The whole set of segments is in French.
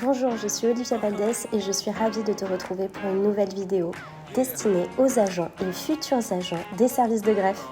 Bonjour, je suis Olivia Valdès et je suis ravie de te retrouver pour une nouvelle vidéo destinée aux agents et futurs agents des services de greffe.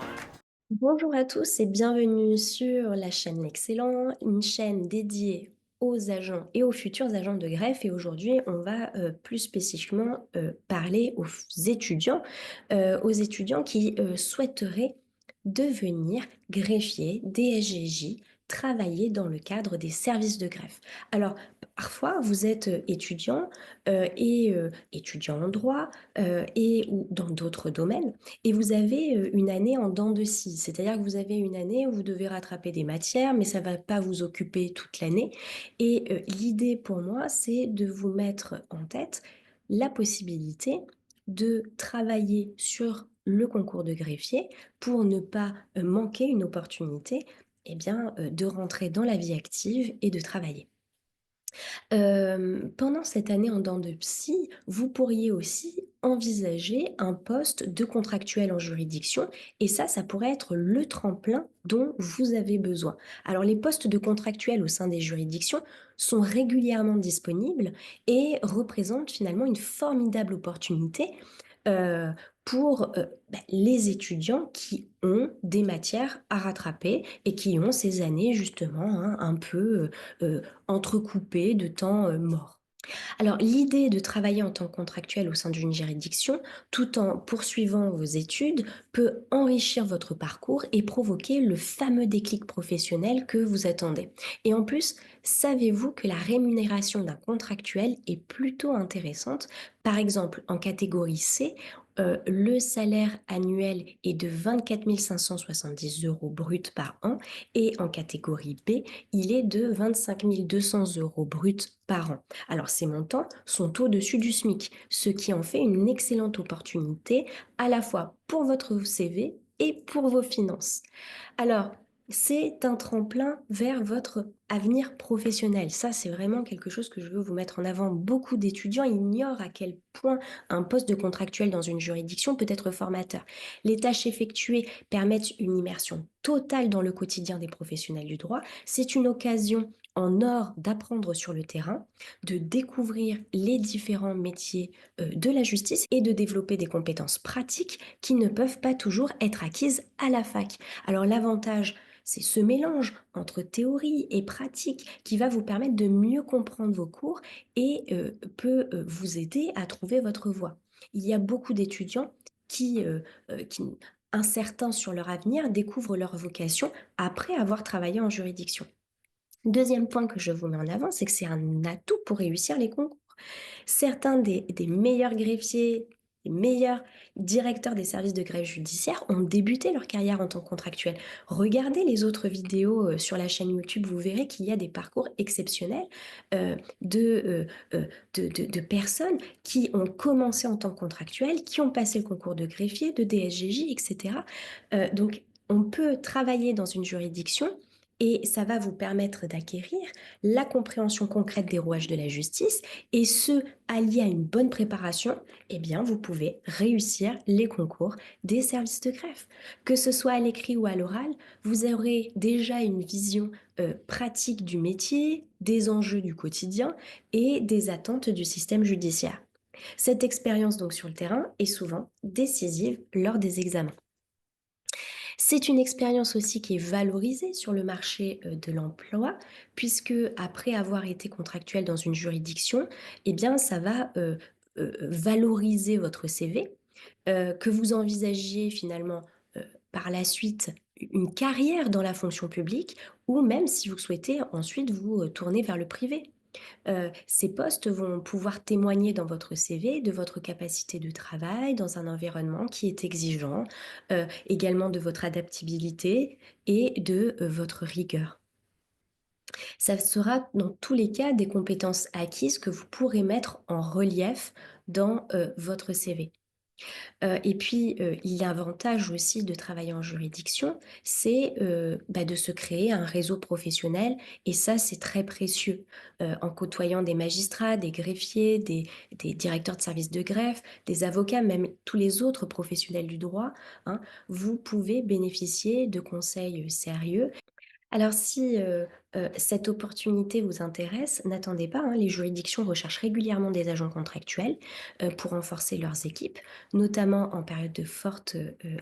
Bonjour à tous et bienvenue sur la chaîne L'Excellent, une chaîne dédiée aux agents et aux futurs agents de greffe. Et aujourd'hui, on va plus spécifiquement parler aux étudiants qui souhaiteraient devenir greffier, DSGJ, travailler dans le cadre des services de greffe. Alors, parfois, vous êtes étudiant et étudiant en droit et ou dans d'autres domaines et vous avez une année en dents de scie, c'est-à-dire que vous avez une année où vous devez rattraper des matières, mais ça ne va pas vous occuper toute l'année. Et l'idée pour moi, c'est de vous mettre en tête la possibilité de travailler sur le concours de greffier pour ne pas manquer une opportunité de rentrer dans la vie active et de travailler. Pendant cette année en dents de psy, vous pourriez aussi envisager un poste de contractuel en juridiction et ça pourrait être le tremplin dont vous avez besoin. Alors les postes de contractuel au sein des juridictions sont régulièrement disponibles et représentent finalement une formidable opportunité euh, pour les étudiants qui ont des matières à rattraper et qui ont ces années justement un peu entrecoupées de temps mort. Alors, l'idée de travailler en tant que contractuel au sein d'une juridiction, tout en poursuivant vos études, peut enrichir votre parcours et provoquer le fameux déclic professionnel que vous attendez. Et en plus, savez-vous que la rémunération d'un contractuel est plutôt intéressante? Par exemple, en catégorie C, le salaire annuel est de 24 570 euros bruts par an et en catégorie B, il est de 25 200 euros bruts par an. Alors ces montants sont au-dessus du SMIC, ce qui en fait une excellente opportunité à la fois pour votre CV et pour vos finances. Alors, c'est un tremplin vers votre avenir professionnel. Ça, c'est vraiment quelque chose que je veux vous mettre en avant. Beaucoup d'étudiants ignorent à quel point un poste de contractuel dans une juridiction peut être formateur. Les tâches effectuées permettent une immersion totale dans le quotidien des professionnels du droit. C'est une occasion en or d'apprendre sur le terrain, de découvrir les différents métiers de la justice et de développer des compétences pratiques qui ne peuvent pas toujours être acquises à la fac. Alors l'avantage, c'est ce mélange entre théorie et pratique qui va vous permettre de mieux comprendre vos cours et peut vous aider à trouver votre voie. Il y a beaucoup d'étudiants qui, incertains sur leur avenir, découvrent leur vocation après avoir travaillé en juridiction. Deuxième point que je vous mets en avant, c'est que c'est un atout pour réussir les concours. Certains des meilleurs greffiers, des meilleurs directeurs des services de greffe judiciaire ont débuté leur carrière en tant que contractuel. Regardez les autres vidéos sur la chaîne YouTube, vous verrez qu'il y a des parcours exceptionnels euh, de, de personnes qui ont commencé en tant que contractuel, qui ont passé le concours de greffier, de DSGJ, etc. Donc, on peut travailler dans une juridiction et ça va vous permettre d'acquérir la compréhension concrète des rouages de la justice et ce, allié à une bonne préparation, eh bien, vous pouvez réussir les concours des services de greffe. Que ce soit à l'écrit ou à l'oral, vous aurez déjà une vision pratique du métier, des enjeux du quotidien et des attentes du système judiciaire. Cette expérience donc sur le terrain est souvent décisive lors des examens. C'est une expérience aussi qui est valorisée sur le marché de l'emploi, puisque après avoir été contractuel dans une juridiction, eh bien, ça va valoriser votre CV, que vous envisagiez finalement par la suite une carrière dans la fonction publique, ou même si vous souhaitez ensuite vous tourner vers le privé. Ces postes vont pouvoir témoigner dans votre CV de votre capacité de travail dans un environnement qui est exigeant, également de votre adaptabilité et de votre rigueur. Ça sera dans tous les cas des compétences acquises que vous pourrez mettre en relief dans votre CV. Et puis, l'avantage aussi de travailler en juridiction, c'est de se créer un réseau professionnel et ça, c'est très précieux. En côtoyant des magistrats, des greffiers, des directeurs de services de greffe, des avocats, même tous les autres professionnels du droit, hein, vous pouvez bénéficier de conseils sérieux alors si cette opportunité vous intéresse, n'attendez pas, hein, les juridictions recherchent régulièrement des agents contractuels, pour renforcer leurs équipes, notamment en période de forte,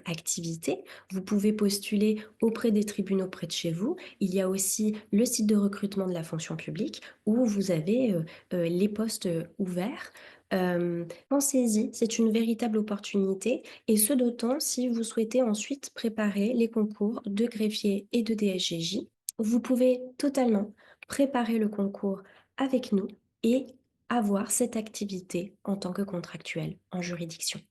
activité. Vous pouvez postuler auprès des tribunaux près de chez vous. Il y a aussi le site de recrutement de la fonction publique où vous avez, les postes, ouverts. Pensez-y, c'est une véritable opportunité et ce d'autant si vous souhaitez ensuite préparer les concours de greffier et de DSGJ. Vous pouvez totalement préparer le concours avec nous et avoir cette activité en tant que contractuel en juridiction.